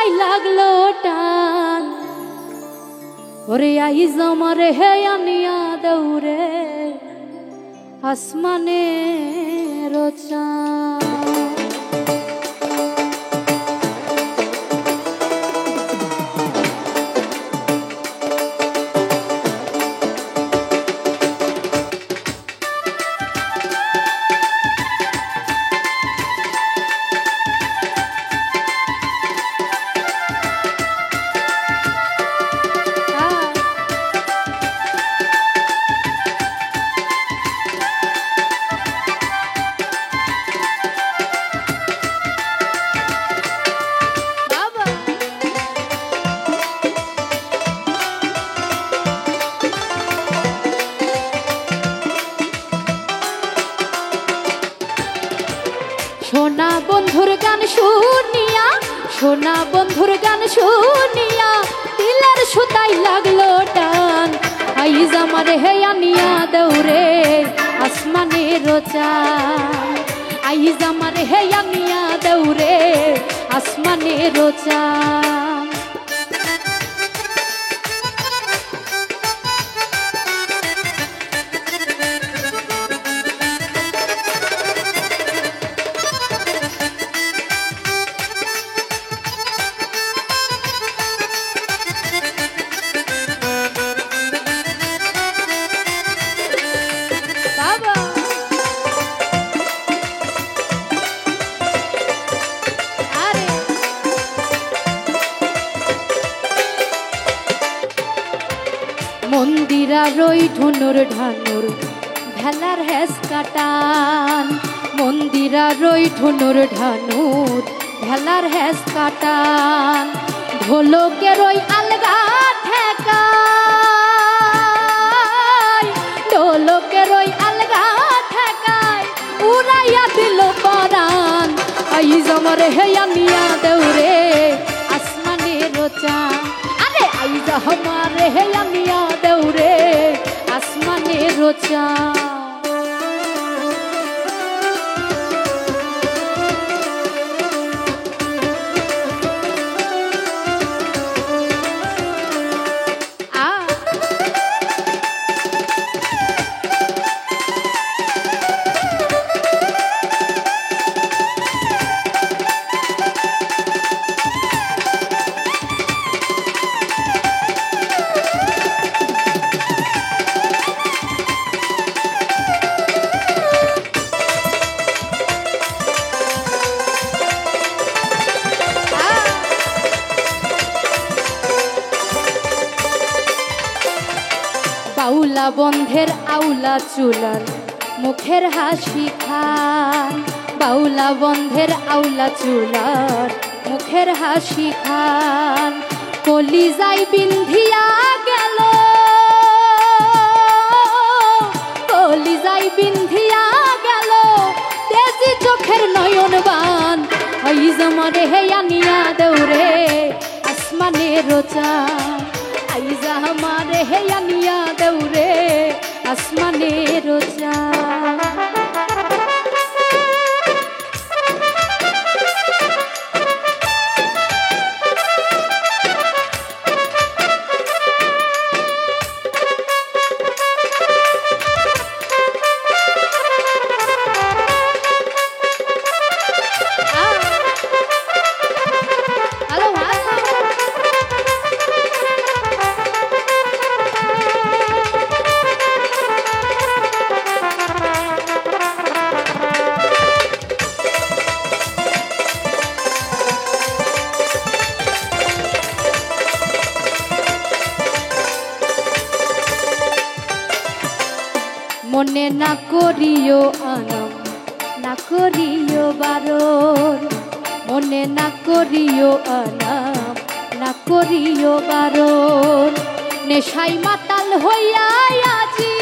সুতাই লাগলো টান ওরে আইজ আমার হে আনিয়া দৌড়ে আসমানে রোচা সোনা বন্ধুর গান শুনিয়া সোনা বন্ধুর গান শুনিয়া দিলের সুতাই লাগলো টান আইজ আমার হে আনিয়া দৌড়ে আসমানে রোচা আইজ আমার হে আনিয়া দৌড়ে আসমানে রোচা মন্দিরার ওই ধনুর ঢানুর ভেলার হেস কাটান মন্দিরার ওই ধনুর ঢানুর ভেলার হেস কাটান ঢোলকের ওই আলগা ঠেকায় ঢোলকের ওই আলগা ঠেকায় উড়াইয়া দিল পরাণ আইজ আমার হে আনিয়া দৌড়ে আসমানে রোচা আরে আইজ আমার হে আনিয়া দৌড়ে আসমানে রোচা বাউলা বন্ধের আউলা চুলার মুখের হাসি খান বাউলা বন্ধের আউলা চুলার মুখের হাসি খান কলিজাই বিন্ধিয়া গেল কলিজাই বিন্ধিয়া গেল তেজি চোখের নয়ন বান আইজ আমারে হে আনিয়া দৌড়ে আসমানে রোচা আইজ আমারে হে আনিয়া দৌড়ে আসমানে রোচা মনে না করিও আনম না করিও বারণ মনে না করিও আনম না করিও বারণ নেশাই মাতাল হইয়া আজি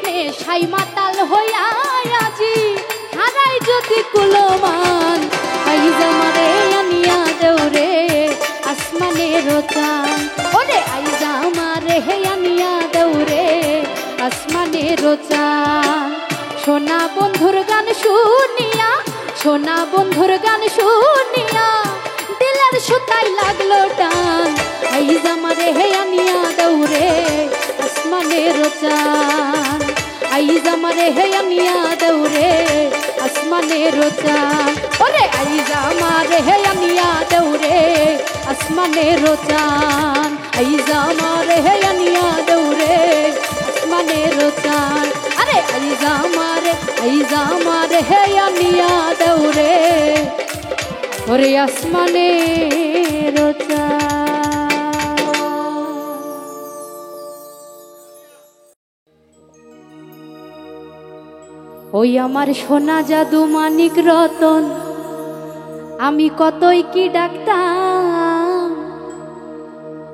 নেশাই মাতাল হইয়া আজি হারাই যদি কুলমান আইজ আমারে আনিয়া দৌড়ে আসমানে রোচান ওরে আইজ আমারে হে আনিয়া দৌড়ে আসমানে রোচান সোনা বন্ধুর গান শুনিয়া সোনা বন্ধুর গান শুনিয়া দিলের সুতাই লাগলো টান এই জামারে হে আনিয়া দৌড়ে আসমানের চান এই জামারে হে আনিয়া দৌড়ে আসমানের চান ওরে এই জামারে হে আনিয়া দৌড়ে আসমানের চান এই জামারে হে আনিয়া দৌড়ে আসমানের চান আরে এই জামারে হে আনিয়া দৌড়ে ওরে আসমানের চান। ওই আমার সোনা জাদু মানিক রতন আমি কতই কি ডাকতাম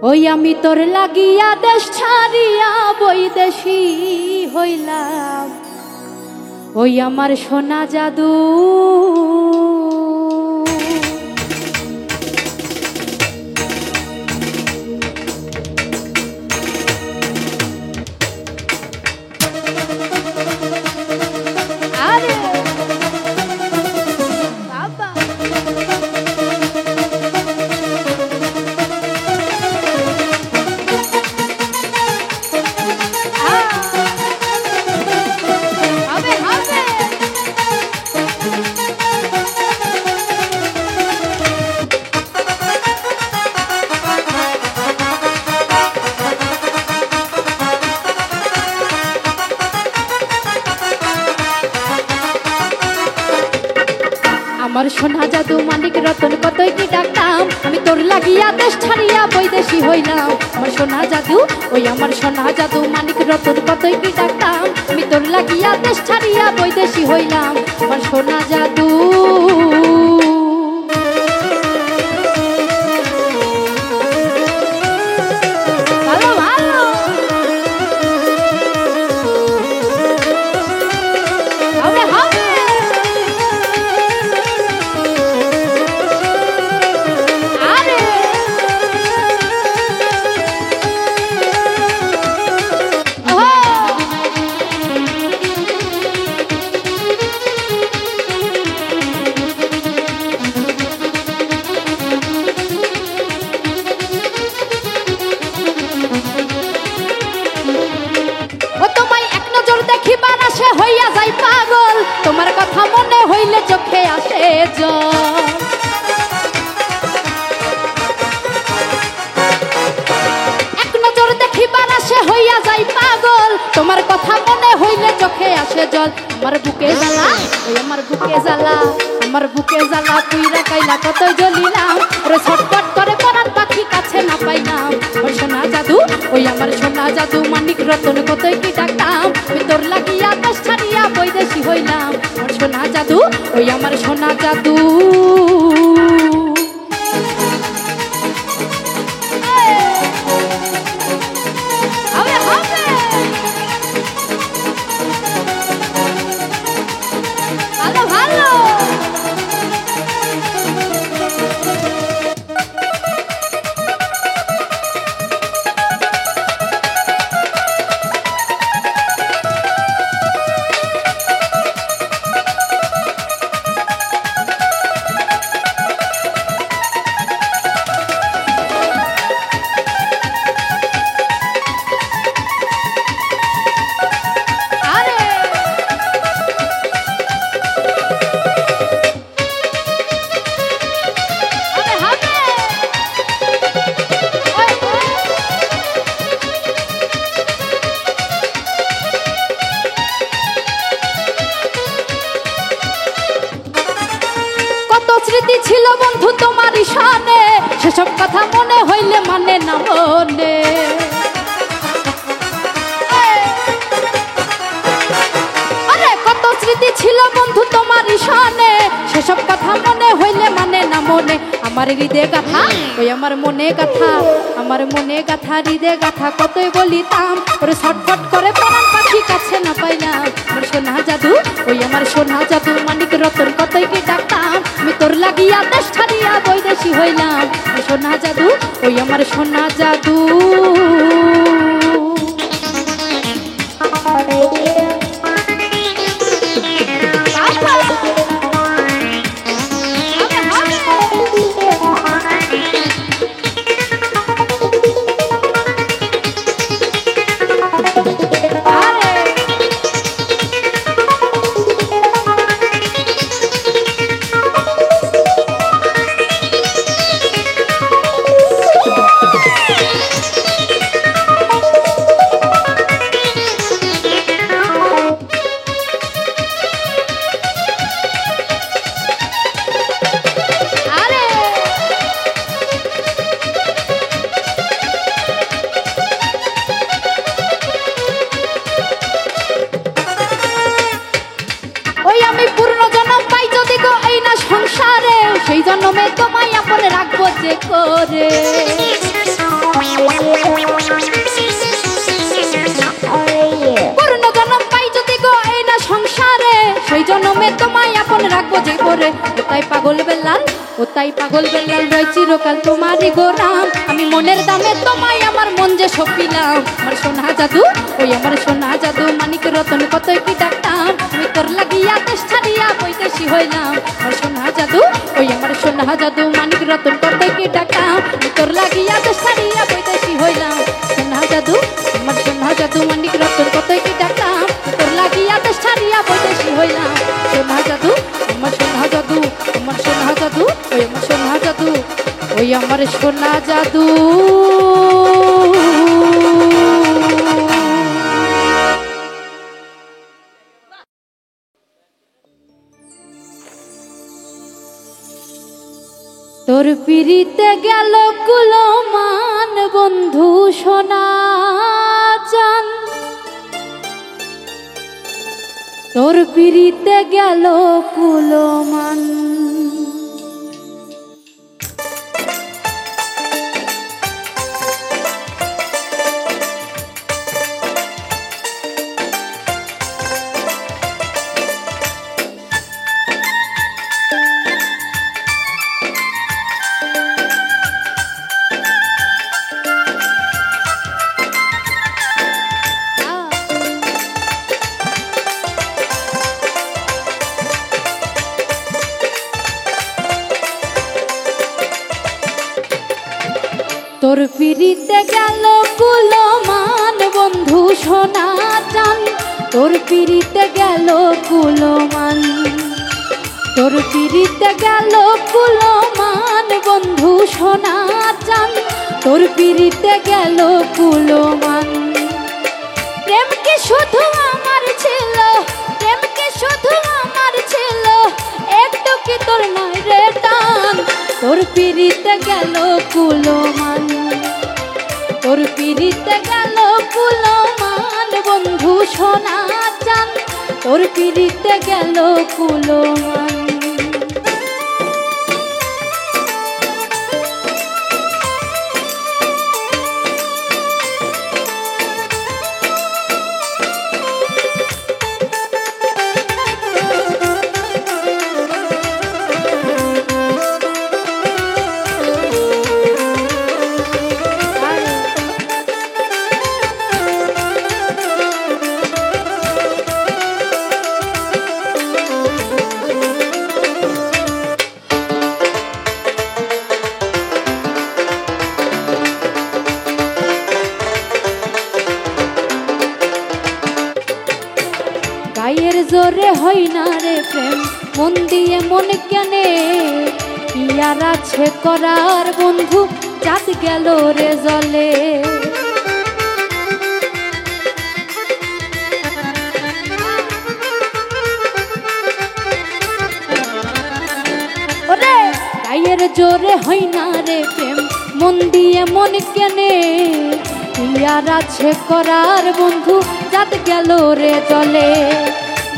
ওই আমি তোর লাগিয়া দেশ ছাড়িয়া বৈদেশী হইলাম ওই আমার সোনা জাদু আমার সোনা জাদু মানিক রতন কতই কি ডাকতাম আমি তোর লাগিয়া দেশ ছাড়িয়া বৈদেশী হইলাম আমার সোনা জাদু ওই আমার সোনা জাদু মানিক রতন কতই কি ডাকতাম আমি তোর লাগিয়া দেশ ছাড়িয়া বৈদেশী হইলাম আমার সোনা জাদু তোমার কথা মনে হইলে চোখে আসে জল এক নজর দেখিবার আসে হইয়া যাই পাগল তোমার কথা মনে হইলে চোখে আসে জল আমার বুকে জ্বালা ওই আমার বুকে জ্বালা আমার বুকে জ্বালা পুইরা কাইলা কতই জ্বলিলাম ওরে ছটফট করে পরাণ পাখি কাছে না পাইলাম ওই সোনা জাদু ওই আমার সোনা জাদু মানিক রতন কতই কি ডাকতাম আমি তোর লাগিয়া দেশ ছাড়িয়া বৈদেশী হইলাম আমার সোনা জাদু ওই আমার সোনা জাদু স্মৃতি ছিল বন্ধু তোমার শানে সেসব কথা মনে হইলে মানে না মনে আরে কত স্মৃতি ছিল বন্ধু তোমার শানে সেসব কথা মনে হইলে মানে না মনে আমার হৃদয় গাথা ওই আমার মনে গাথা আমার মনে গাথা হৃদয় গাথা কতই বলিতাম ওরে ছটফট করে পরাণ পাখি কাছে না পাইলাম আমার সোনা জাদু ওই আমার সোনা জাদু মানিক রতন কতই কি ডাকতাম আমি তোর লাগিয়া দেশ ছাড়িয়া বৈদেশী হইলাম সোনা জাদু ওই আমার সোনা জাদু সেই জন্মে তোমায় আপন রাখবো যে করে। পূর্ণ জন্ম পাই যদি গো এই না সংসারে, সেই জন্মে তোমায় আপন রাখবো যে করে। ওতাই পাগল বেলাল, ওতাই পাগল বেলাল রয় চিরকাল তোমারই গোরাম। আমি মনের দামে তোমায় আমার মন যে সপিলাম। আমার সোনা জাদু, ওই আমার সোনা জাদু, মানিক রতন কতই কি ডাকতাম। আমি তোর লাগিয়া দেশ ছাড়িয়া বৈদেশি হইলাম। আমার সোনা জাদু, ওই আমার সোনা জাদু, মানিক রতন কতই কি ডাকতাম। আমি তোর লাগিয়া দেশ ছাড়িয়া বৈদেশি হইলাম। সোনা জাদু, আমার সোনা জাদু, মানিক রতন কতই কি ডাকতাম। তোর লাগিয়া দেশ ছাড়িয়া বৈদেশি হইলাম। সোনা জাদু, আমার সোনা জাদু, আমার সোনা জাদু, ওই আমার সোনা জাদু, ওই আমার সোনা জাদু। তোর পিড়িতে গেল কুলমান বন্ধু সোনা চান, তোর পিড়িতে গেল কুলমান। তোর পিড়িতে গেল কুলমান বন্ধু সোনা চান, তোর পিড়িতে গেল কুলমান। তোর পিড়িতে গেল কুলমান বন্ধু সোনা চান, তোর পিড়িতে গেল কুলমান। প্রেম কি শুধু আমার ছিল, প্রেম কি শুধু আমার ছিল, একটু কি তোর নয় রে টান। তোর পিড়িতে গেল কুলমান, তোর পিড়িতে গেল কুলমান বন্ধু সোনা চান, তোর পিড়িতে গেল কুলমান। গায়ের জোরে হয় না রে প্রেম, মন দিয়ে মন কেনে। কি আর আছে করার বন্ধু, চাঁদ গেল রে জলে। ওরে গায়ের জোরে হয় না রে প্রেম, মন দিয়ে মন কেনে। কি আর আছে করার বন্ধু, চাঁদ গেল রে জলে।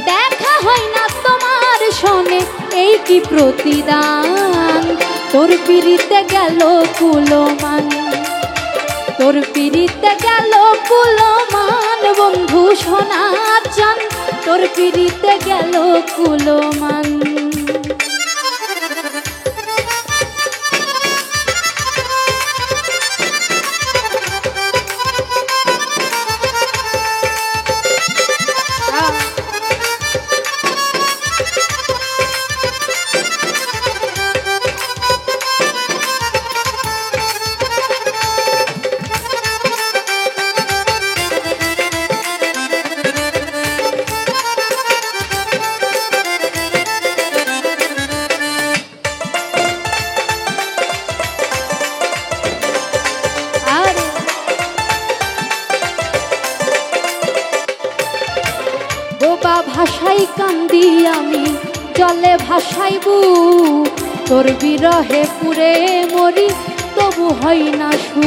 দেখা হয় না তোমার সনে, এই কি প্রতিদান। তোর পিড়িতে গেল কুলমান, তোর পিড়িতে গেল কুলমান বন্ধু সোনা চান, তোর পিড়িতে গেল কুলমান। বোবা ভাষাই কান্দি আমি, জলে ভাসাইবু। তোর বিরহে পুরে মরি, তবু হয় না সু।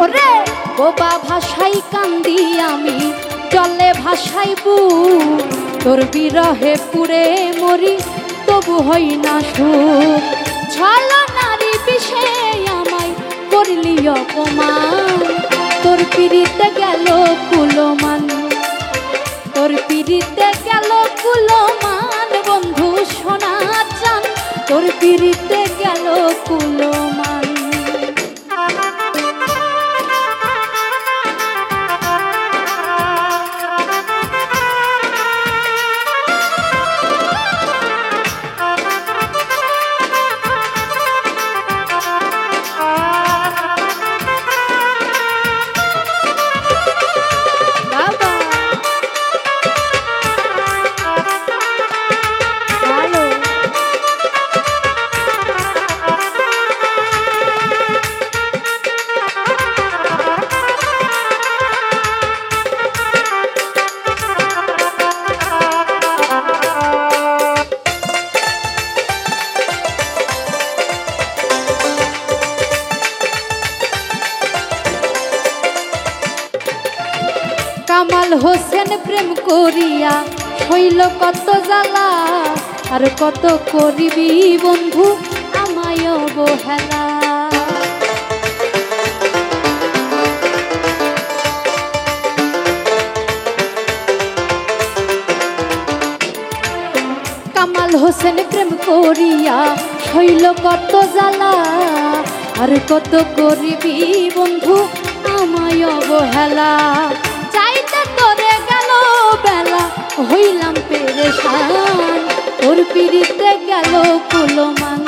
ওরে বোবা ভাষাই কান্দি আমি জলে ভাসাইবু তোর বিরহে পুরে মরি তবু হই না সুখ ছলনারি বিষে আমায় করলি অপমান তোর পিড়িতে গেল কুলমান তোর পিড়িতে গেল কুলমান বন্ধু সোনা চান তোর পিড়িতে গেল কুলমান কামাল হোসেন প্রেম করিয়া হইল কত জ্বালা আর কত করিবি বন্ধু আমায় অবহেলা কামাল হোসেন প্রেম করিয়া হইল কত জ্বালা আর কত করিবি বন্ধু আমায় অবহেলা চাইতে তোরে গেল বেলা হইলাম পেরেশান তোর পিড়িতে গেল কুলমান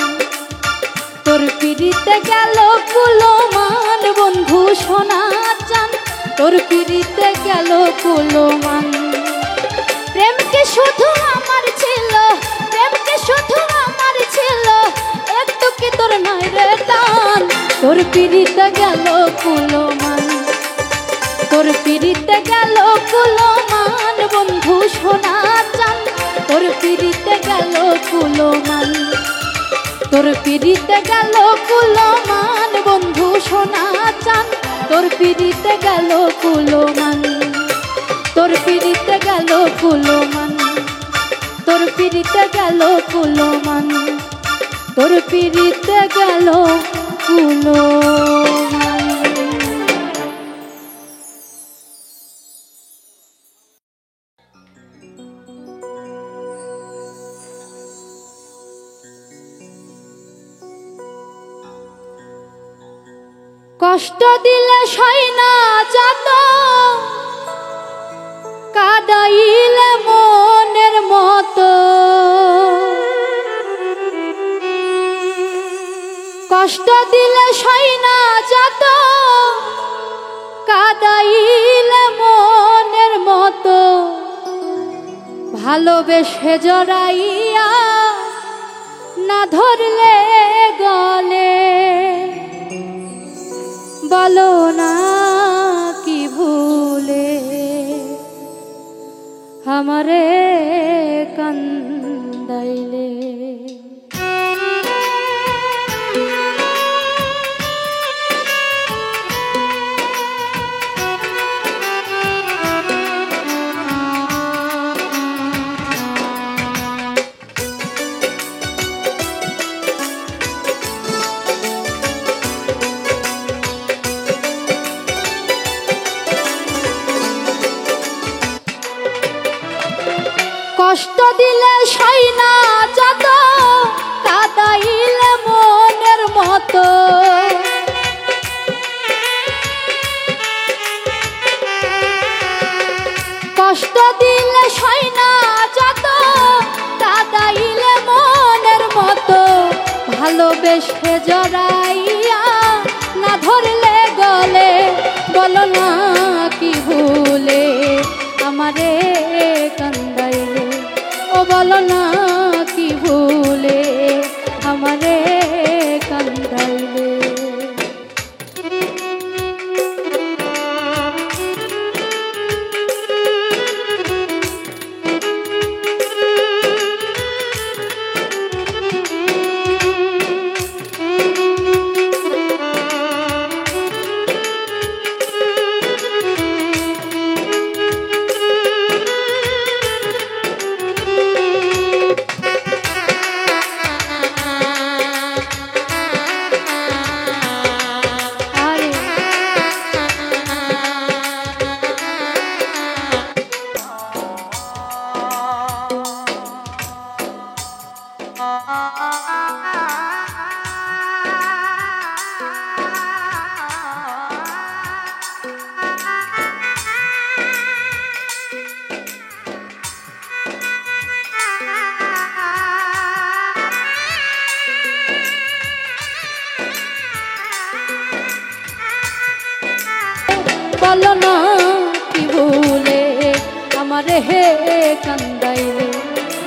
তোর পিড়িতে গেল কুলমান বন্ধু সোনা চান তোর পিড়িতে গেল কুলমান প্রেমকে শুধু আমার ছিল প্রেমকে শুধু আমার ছিল একটু কি তোর নাই রে টান তোর পিড়িতে গেল কুলমান তোর পিড়িতে গেল কুলমান বন্ধু সোনা চান তোর পিড়িতে গেল কুলমান তোর পিড়িতে গেল কুলমান বন্ধু সোনা চান তোর পিড়িতে গেল কুলমান তোর পিড়িতে গেল কুলমান তোর পিড়িতে গেল কুলমান তোর পিড়িতে গেল কুলমান কষ্ট দিলে সই না যত কাদাইলে মনের মতো কষ্ট দিলে সই না যত কাদাইলে মনের মতো ভালোবেসে জড়াইয়া না ধরলে গলে বলো না কি ভুলে আমারে কান্দাইলে কষ্ট দিলে সই না যত কাদাইলে মনের মতো কষ্ট দিলে সই না যত কাদাইলে মনের মতো ভালোবেসে জড়াইয়া না ধরলে গলে বলো না কি ভুলে আমারে কান্দাইলে ও বলো না কি ভুলে আমারে কান্দাইলে বলো না কি ভুলে আমারে হে কান্দাইলে,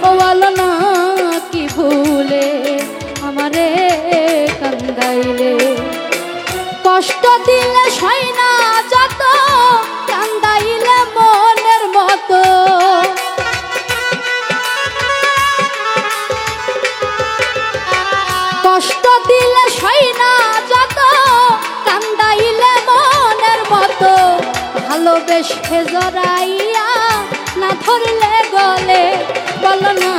ও বলো না কি ভুলে আমারে কান্দাইলে। কষ্ট দিলে সই না যত কান্দাইলে মনের মতো, কষ্ট দিলে সই না যত কান্দাইলে মনের মতো। ভালোবেসে জড়াইয়া না ধরলে গলে, বলো না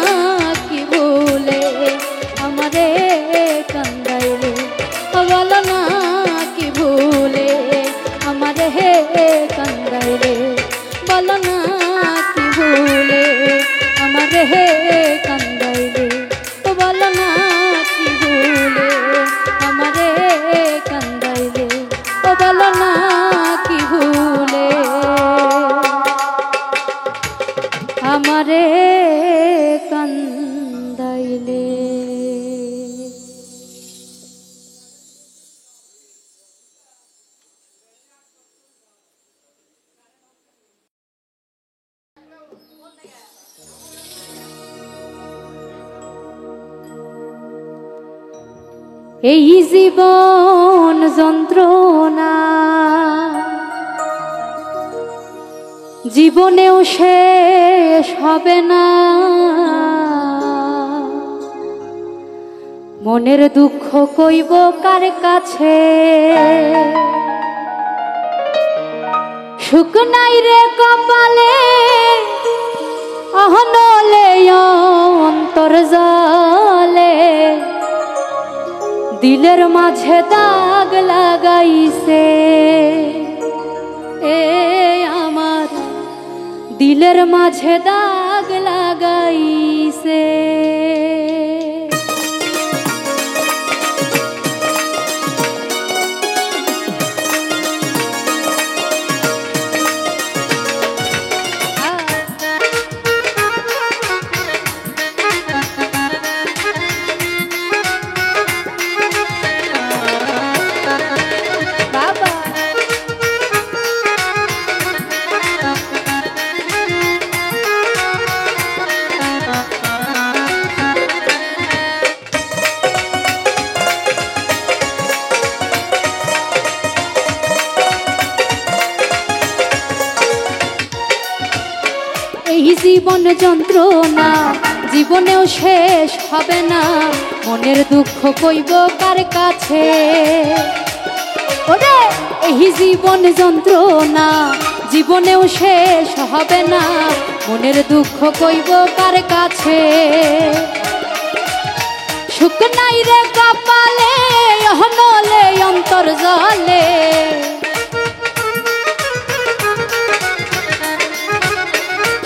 কি ভুলে আমারে কান্দাইলে, বলো না কি ভুলে আমারে কান্দাইলে, বলো না কি ভুলে আমারে কান্দাইলে, বলো না কি ভুলে আমারে কান্দাইলে, বলো না কি ভুলে আমারে কান্দাইলে। এই জীবন যন্ত্রণা জীবনেও শেষ হবে না, মনের দুঃখ কইব কার কাছে, সুখ নাই রে কপালে অহনলে অন্তর জলে, দিলের মাঝে দাগ লাগাইছে এ আমার, দিলের মাঝে দাগ লাগাইছে। এই জীবন যন্ত্রণা জীবনেও শেষ হবে না, মনের দুঃখ কইব কার কাছে, ওরে এই জীবন যন্ত্রণা জীবনেও শেষ হবে না, মনের দুঃখ কইব কার কাছে, সুখ নাই রে কপালে অহনলে অন্তর জলে,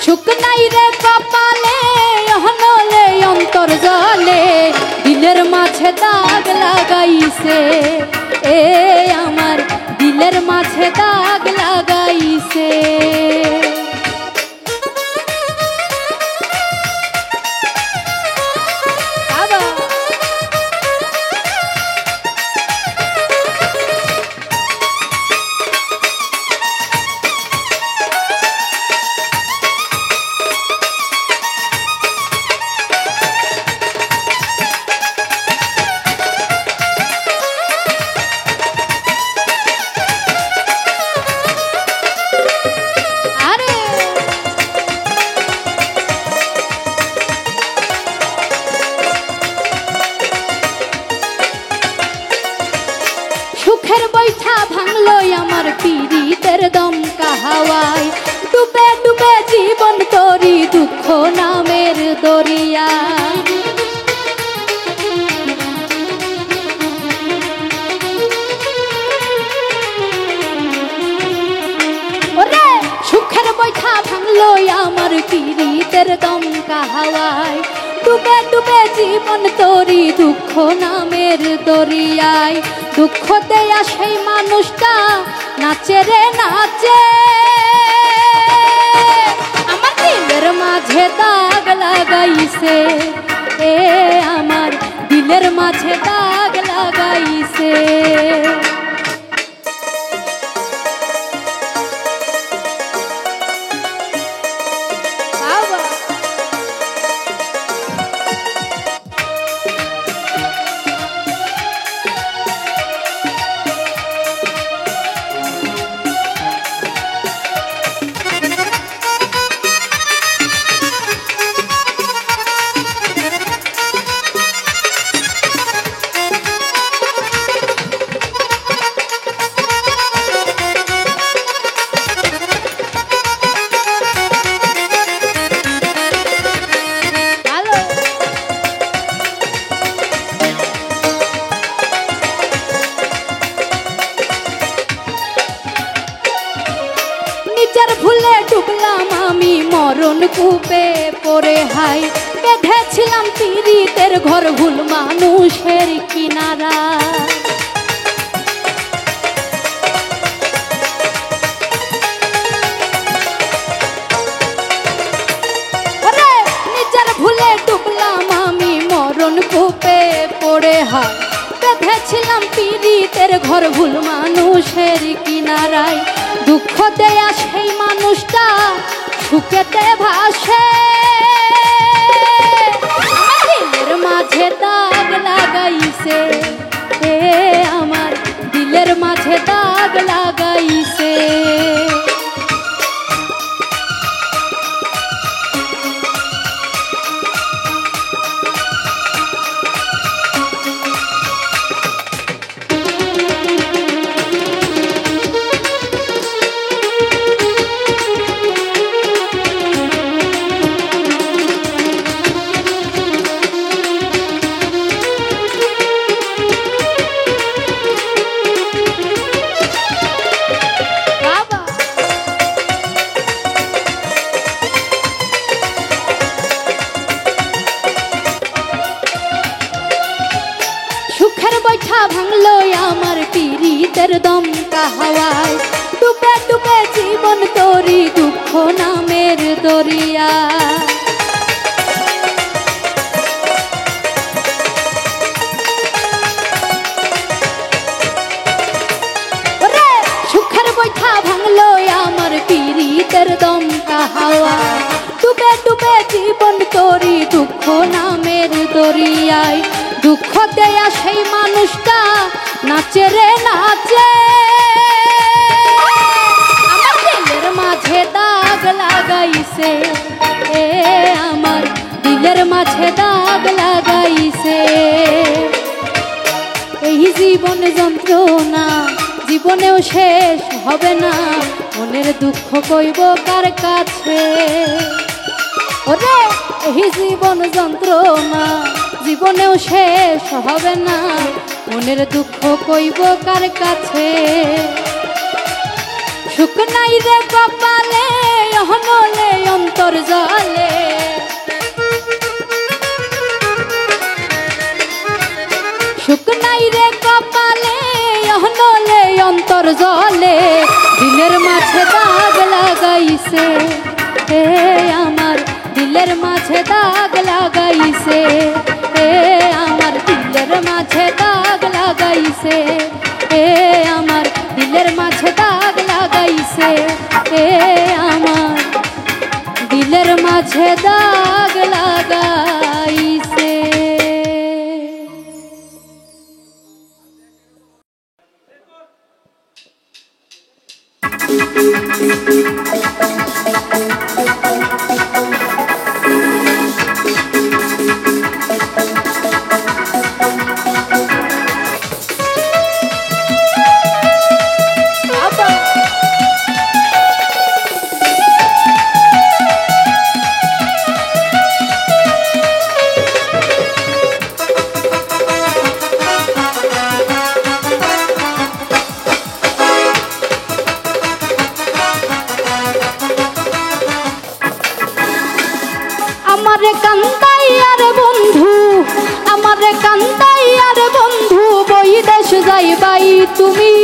সুখ নাই রে কপালে অহনলে অন্তর জলে, দিলের মাঝে দাগ লাগাইছে এ আমার, দিলের মাঝে দাগ লাগাইছে। সুখের বৈঠা ভাঙলো আমার পীড়িতের দমকা হাওয়ায়, ডুবে ডুবে জীবন তরি দুঃখ নামের দরিয়া, ওরে সুখের বৈঠা ভাঙলো আমার পীড়িতের দমকা হাওয়ায়, ডুবে ডুবে জীবন তরি দুঃখ নামের দরিয়ায়, দুঃখ দেয়া সেই মানুষটা নাচে রে নাচে, আমার দিলের মাঝে দাগ লাগাইছে এ আমার, দিলের মাঝে দাগ লাগাইছে। মরণ কূপে পড়ে হাই বেঁধেছিলাম পীড়িতের ঘর ভুল মানুষের কিনারা। নিজের ভুলে ডুবলাম আমি মরণ কূপে পড়ে হাই বেঁধেছিলাম পীড়িতের ঘর ভুল মানুষের কিনারায়। দুঃখ দেয়া সেই মানুষটা সুখেতে ভাসে দিলের মাঝে দাগ লাগাইছে, আমার দিলের মাঝে দাগ লাগাইছে। ভাঙলো আমার পীড়িতের দমকা হাওয়ায় ডুবে ডুবে জীবন তোরি দুঃখ নামের দরিয়া। সুখের বৈঠা ভাঙলো আমার পীড়িতের দমকা হাওয়ায় ডুবে ডুবে জীবন তোরি দুঃখ নামের দরিয়ায়। দুঃখ দেয়া সেই মানুষটা নাচে রে নাচে আমার দিলের মাঝে দাগ লাগাইছে, আমার দিলের মাঝে দাগ লাগাইছে। এই জীবন যন্ত্রণা জীবনেও শেষ হবে না, মনের দুঃখ কইব কার কাছে। ওরে এই জীবন যন্ত্রণা জীবনেও শেষ হবে না, মনের দুঃখ কইব কার কাছে। সুখ নাই রে কপালে অহনলে অন্তর জলে, সুখ নাই রে কপালে অহনলে অন্তর জলে দিলের মাঝে দাগ লাগাইছে, আমার দিলের মাঝে দাগ লাগাইছে, আমার দিলের মাঝে দাগ লাগাইছে, আমার দিলের মাঝে দাগ লাগাইছে, আমার দিলের মাঝে দাগ লাগাইছে। আমারে কান্দাইয়ার বন্ধু, আমারে কান্দাইয়ার বন্ধু বৈদেশ যাইবাই তুমি,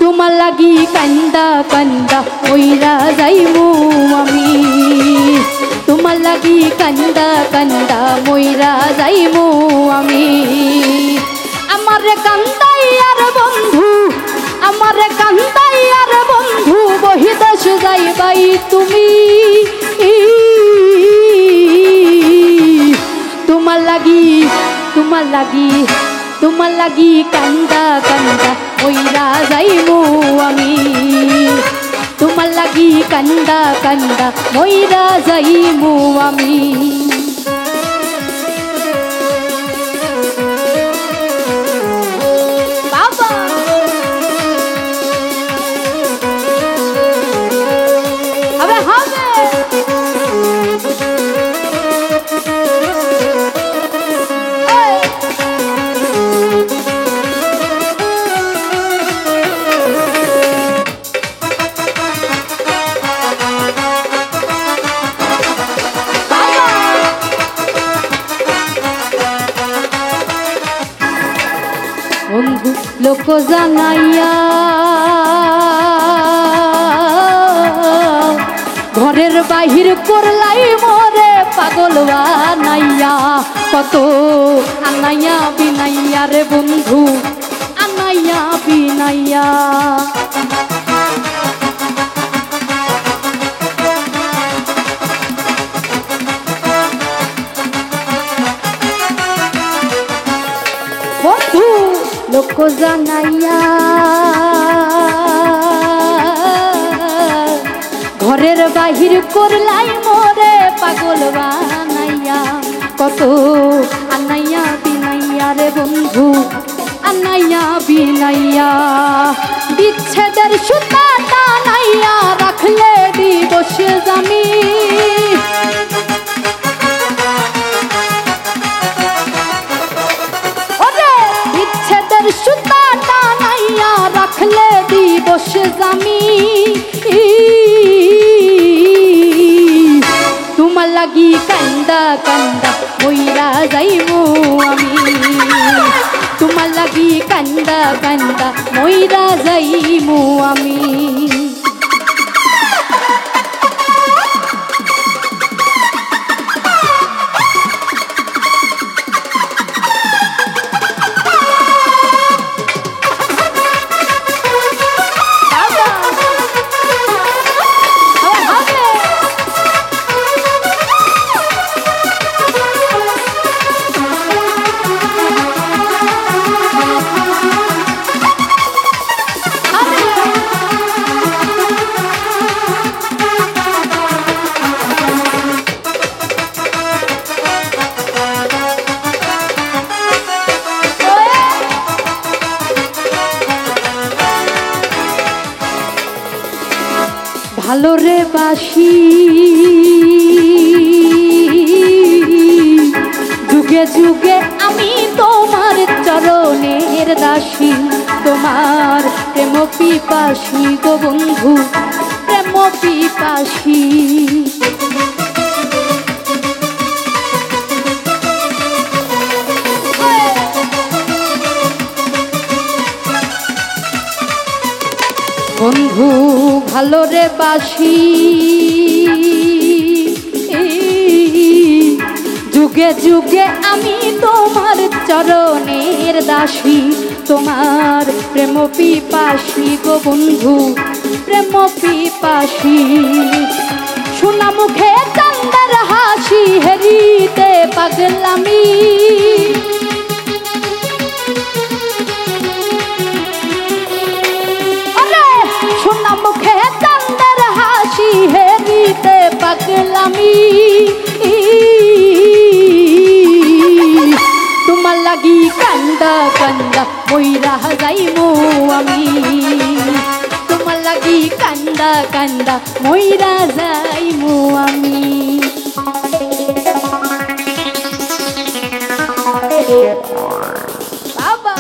তোমার লাগি কান্দা কান্দা ওইরা যাইমু আমি, তোমার লাগি কান্দা কান্দা মইরা যাইমু আমি। আমারে কান্দাইয়ার বন্ধু, আমারে কান্দাইয়ার বন্ধু বহিদেশ যাইবাই তুমি, তোমার লাগি তোমার লাগি তোমার লাগি কান্দা কান্দা ওইরা যাইমু আমি, তোমার লাগি কান্দা কান্দা মইরা যাইমু আমি। বন্ধু লোক জানাইয়া ঘরের বাহির করলাই মোরে পাগল বানাইয়া কত আনাইয়া বিনাইয়া রে বন্ধু আনাইয়া বিনাইয়া বন্ধু লোক জানাইয়া ঘরের বাহির করলাই মোরে পাগল বানাইয়া কত আনাইয়া বিনাইয়া রে বন্ধু আনাইয়া বিনাইয়া বিচ্ছেদের সুতা টানাইয়া রাখলে দিবস জামি বিচ্ছেদের সুতা টানাইয়া রাখলে দিবস জামি তোমার লাগি কান্দা কান্দা মইরা যাইমু আমি তোমার লাগি কান্দা কান্দা মইরা যাইমু আমি ভালো রে বাসি যুগে যুগে আমি তোমার চরণের দাসী তোমার প্রেম পিপাসী গো বন্ধু প্রেম পিপাসী বন্ধু ভালো রে বাসি যুগে যুগে আমি তোমার চরণের দাসী তোমার প্রেম পিপাসী গো বন্ধু প্রেম পিপাসী সোনা মুখে চান্দার হাসি হেরিতে পাগলামি সোনা মুখে চান্দার হাসি হেরিতে পাগলামি তোমার লাগি কান্দা কান্দা মইরা যাইমু আমি তোমার লাগি কান্দা কান্দা মইরা যাইমু আমি বাবা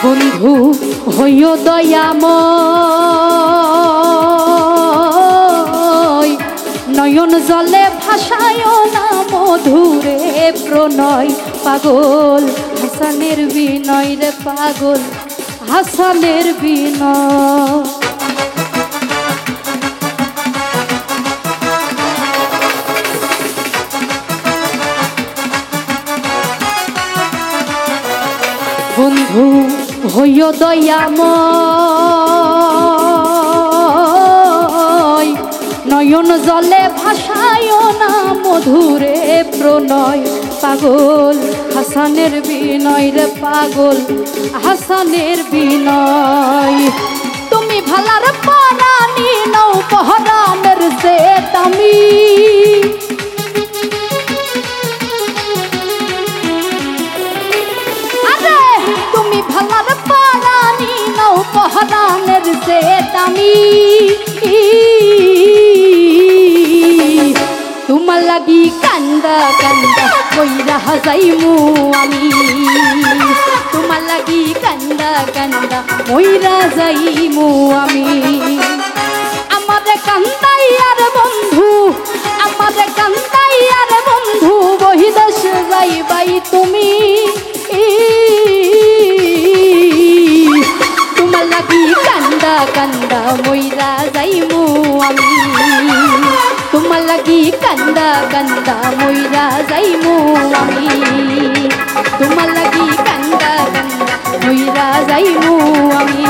বন্ধু হইও দয়াময় নয়ন জলে ভাসায় না মধুরে প্রণয় পাগল হাসানের বিনয় রে পাগল হাসানের বিনয় বন্ধু হইও দয়াময় নয়ন জলে ভাসায় না মধুরে প্রণয় পাগল হাসানের বিনয় রে পাগল হাসানের বিনয় তুমি ভালার পারানি নৌ পহরানের জেতা দামি। আরে তুমি ভালার পারানি নাও পহরানের যে দামি। তোমার লাগি কান্দা কান্দা কইরা যাইমু আমি। তোমার লাগি কান্দা কান্দা কইরা যাইমু আমি। আমারে কান্দাইয়ার বন্ধু, আমারে কান্দাইয়ার বন্ধু বহিদেশ যাইবাই তুমি। তোমার লাগি কান্দা কান্দা মইরা যাইমু আমি। তোমার লাগি কান্দা কান্দা মইরা যাইমু আমি। তোমার লাগি কান্দা কান্দা মইরা যাইমু আমি।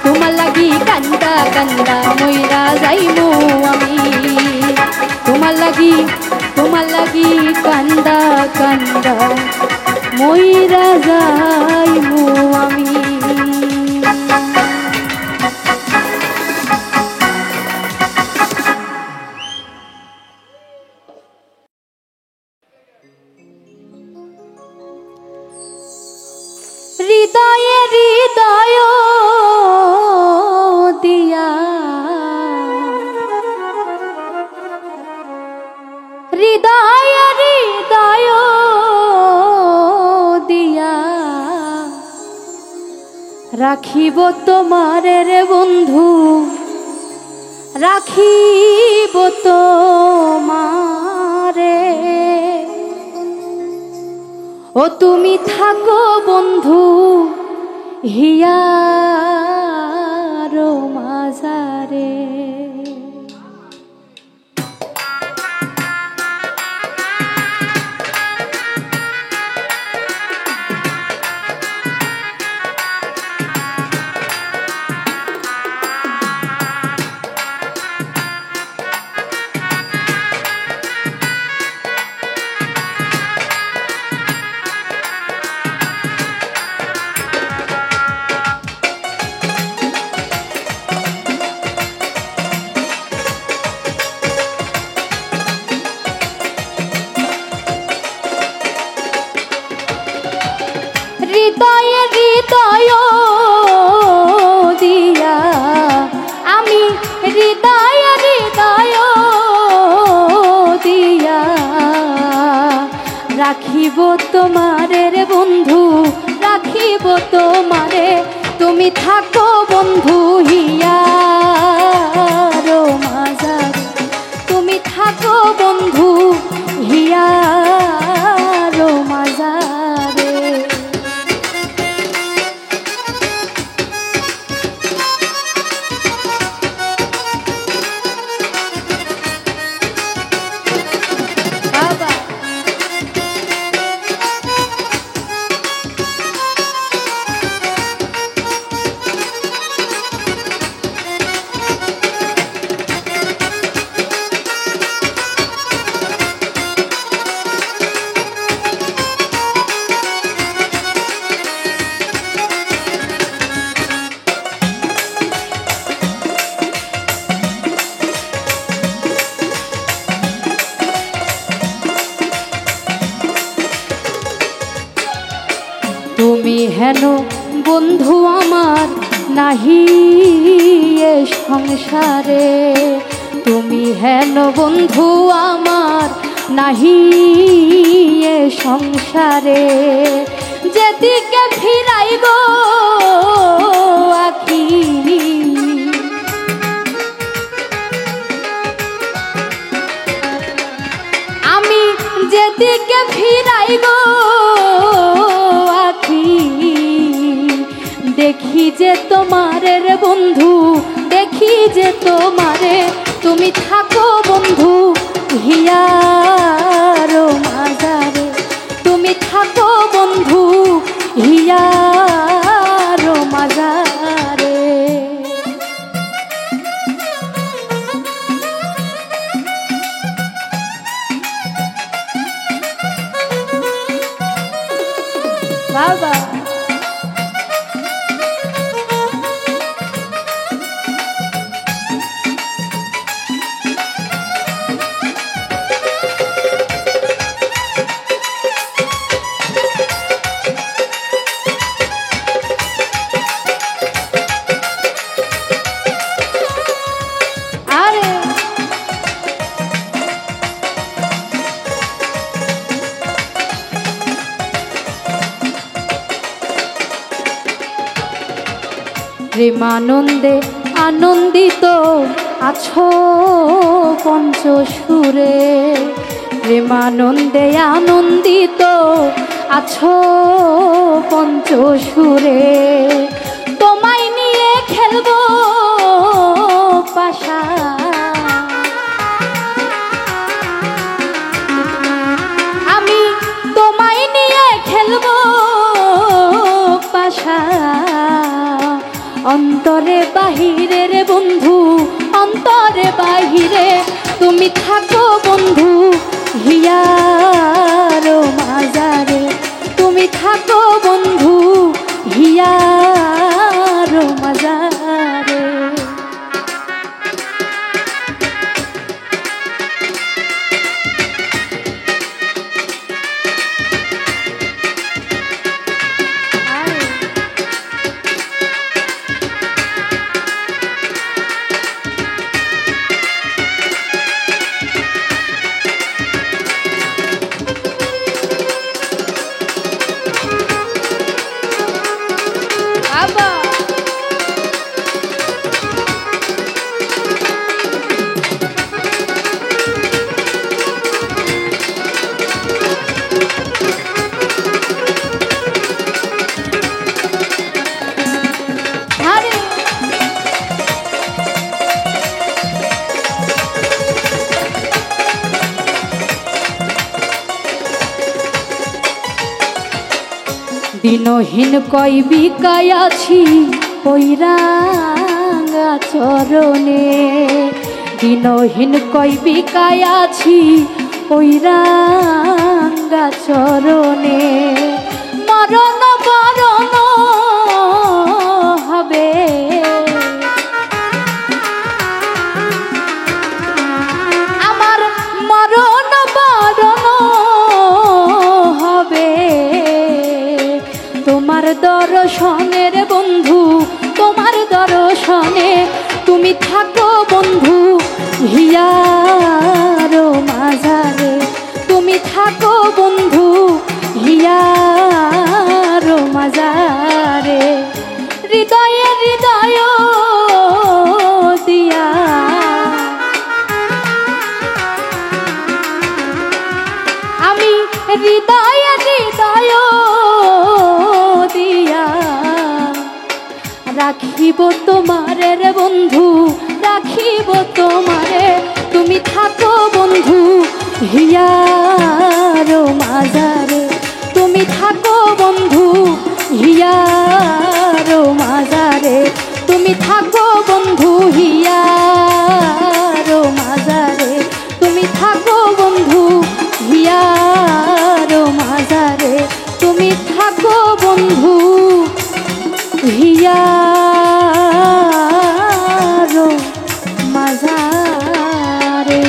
তোমার লাগি কান্দা কান্দা মইরা যাইমু আমি। তোমার লাগি কান্দা কান্দা মইরা যাইমু আমি। হৃদয়ে হৃদয় দিয়া, হৃদয়ে হৃদয় দিয়া রাখিব তোমারে রে বন্ধু, রাখিব তোমারে। ও তুমি থাকো বন্ধু হিয়ার মাঝারে। হৃদয়ে হৃদয় দিয়া আমি, হৃদয়ে হৃদয় দিয়া রাখিব তোমারে রে বন্ধু, রাখিব তোমারে। তুমি থাকো বন্ধু হিয়ার মাঝারে। তুমি থাকো বন্ধু হিয়ার মাঝারে। তুমি হেন বন্ধু আমার নাহি এ সংসারে। তুমি হেন বন্ধু আমার নাহি এ সংসারে। যেদিকে ফিরাই গো আখি, আমি যেদিকে ফিরাই গো আখি, দেখি যে তোমারে রে বন্ধু, দেখি যে তোমারে। তুমি থাকো বন্ধু হিয়ার মাঝারে। তুমি থাকো বন্ধু হিয়ার মাঝারে। বাবা প্রেমানন্দে আনন্দিত আছো পঞ্চসুরে, প্রেমানন্দে আনন্দিত আছো পঞ্চসুরে। তোমায় নিয়ে খেলবো পাশা, আমি তোমায় নিয়ে খেলবো পাশা। অন্তরে বাহিরে রে বন্ধু, অন্তরে বাহিরে তুমি থাকো বন্ধু হিয়ার মাজারে, তুমি থাকো বন্ধু হিয়ার মাজারে। দিনহীন কই বিকায় আছি ওই রাঙা চরণে, দিনহীন কই বিকায় আছি ওই রাঙা চরণে। মরণ বরণ হবে আমার, মরণ বরণ হবে তোমার দর্শনের বন্ধু, তোমার দর্শনে তুমি থাকো বন্ধু হিয়ার মাজারে, তুমি থাকো বন্ধু হিয়ার মাজারে। হৃদয়ে হৃদয় দিয়া আমি হৃদয়ে হৃদয় দিয়া রাখিব তোমারে রে বন্ধু, রাখিব তোমারে, তুমি থাকো বন্ধু হিয়ার মাজারে, তুমি থাকো বন্ধু হিয়ার মাজারে, তুমি থাকো বন্ধু হিয়ার মাজারে, তুমি থাকো বন্ধু হিয়ার মাজারে, তুমি থাকো বন্ধু হিয়ার মাজারে।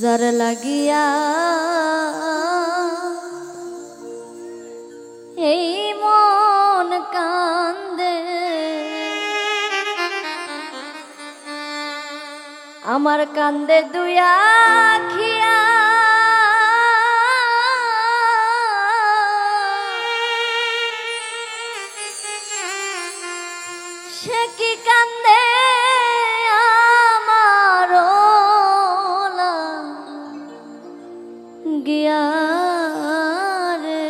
যার লাগিয়া এই মন কান্দে, আমার কান্দে দুয়া খিয়া, সে কি কান্দে আমার গিয়া রে।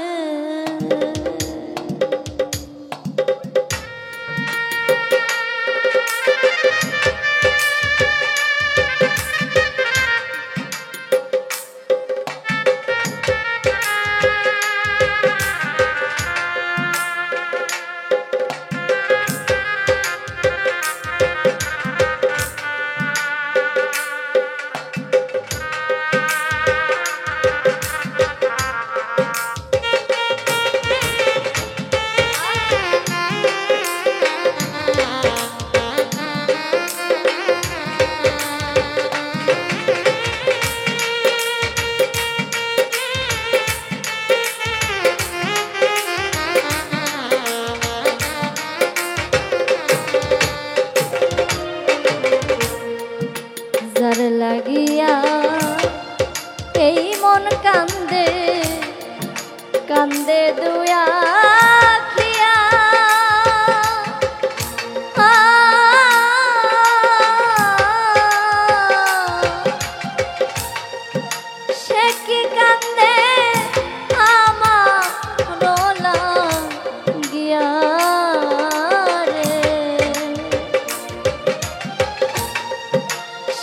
যার লাগিয়া এই মন কান্দে কান্দে দুয়া খিয়া সে কি কান্দে আমার রোলা গিয়া রে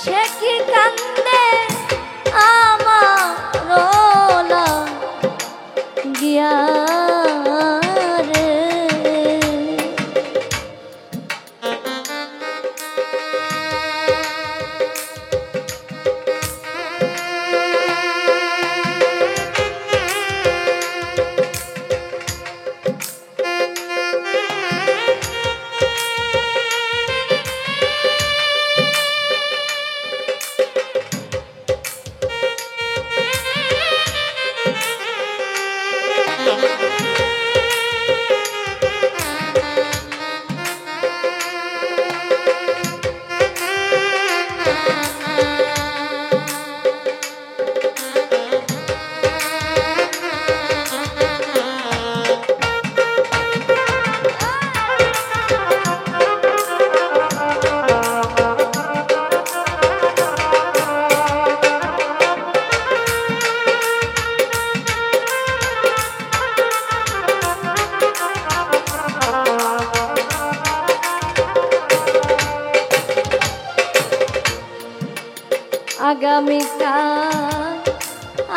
সে কি কান্দে আমার রোলা গিয়া রে আগামীকাল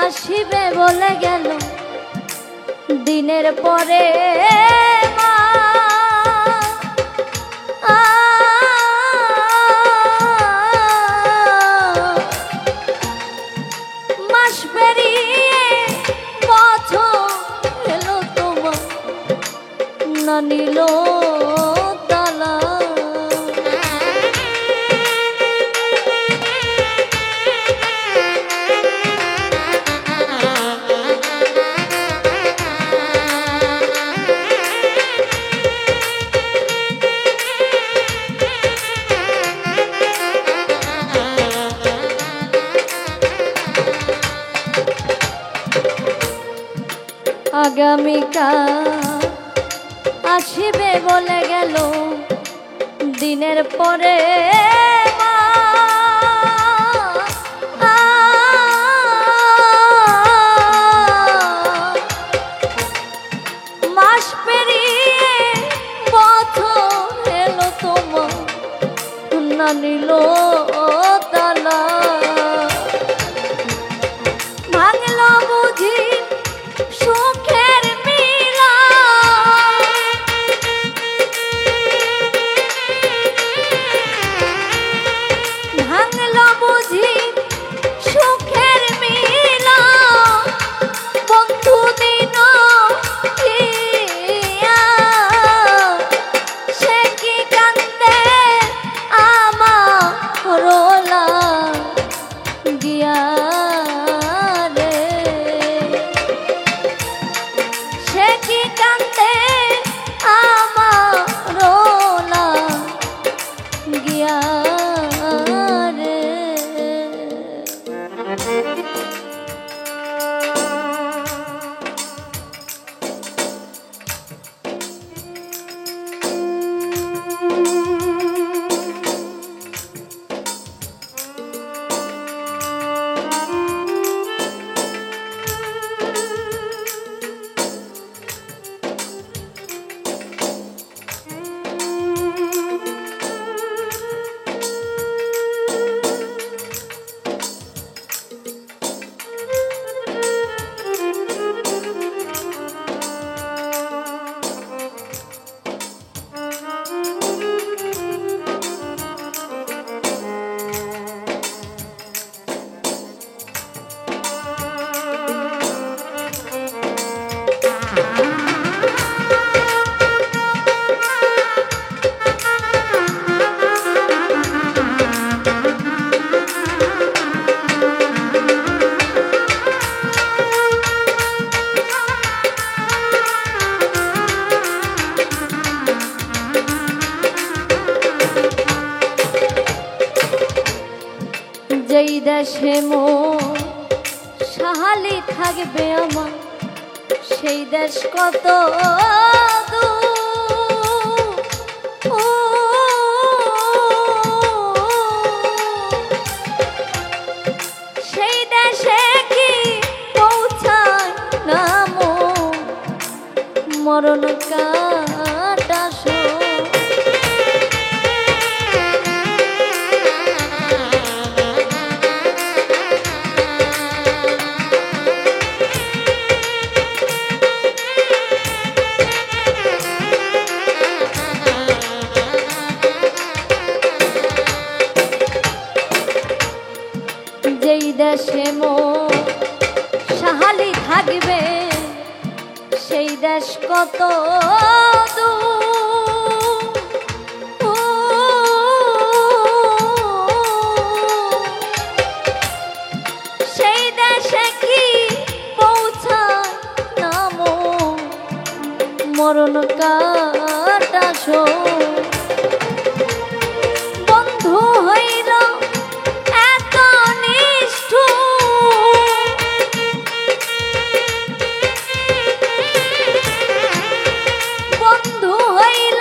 আসিবে বলে গেল দিনের পরে মা মাস পেরিয়ে বছর এলো তোমার না নিল তালা আগামীকাল আসিবে বলে গেল দিনের পরে মা মাস পেরিয়ে বছর এলো তোমার না নিল তালা ভাঙল বুঝি সুখের মিলা ভাঙল বুঝি সুখের মিলা বন্ধু দিন সে কি কান্দে আমার রোলা গিয়া যেই দেশে মোর সাহালি থাকবে আমার সেই দেশ কত সেই দেশে কি পৌঁছায় না মরণ কাটা যেই দেশে মোর সাহালি থাকবে সেই দেশ কত সেই দেশে কি পৌঁছায় না মরণ কাটা বন্ধু হইল এত বন্ধু হইল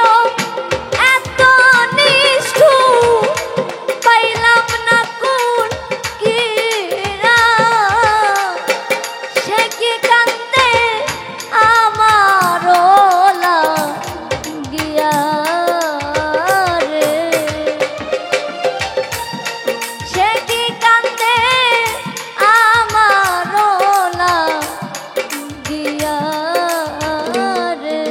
এত নিষ্ঠুর পাইলাম না কোন কিরা সে কি কান্দে আমার গিয়া রে সে কি কান্দে আমার গিয়া রে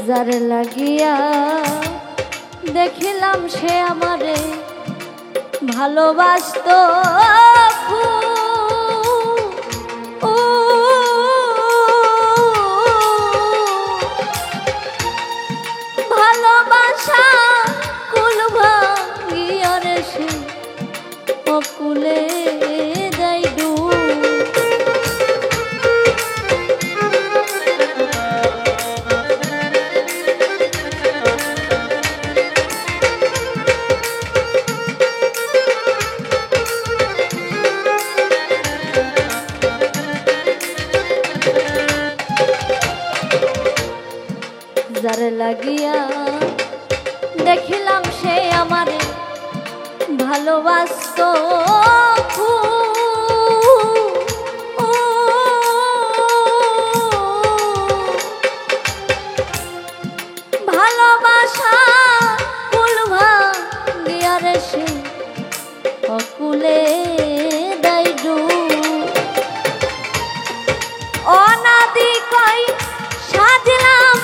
যার লাগিয়া দেখিলাম সে আমারে ভালোবাসতো ভালোবাসা কুল ভাঙিয়া রে সে অকুলে দেয় ডুব যার লাগিয়া দেখিলাম সে আমারে ভালোবাসতো ভালোবাসা কুল ভাঙিয়া রে সে অকুলে দেয় ডুব অনাদি কই সাজলাম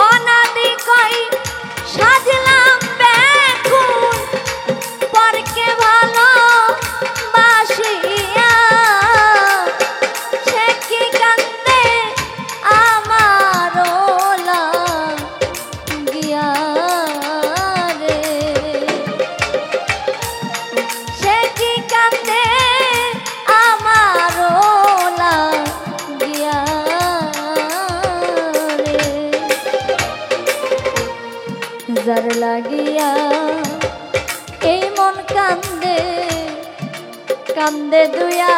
অনাদি কই সাজলাম বেকুল পরকে ভালো বাসিয়া সে কি কান্দে আমার লাগিয়া এই মন কান্দে কান্দে দুয়া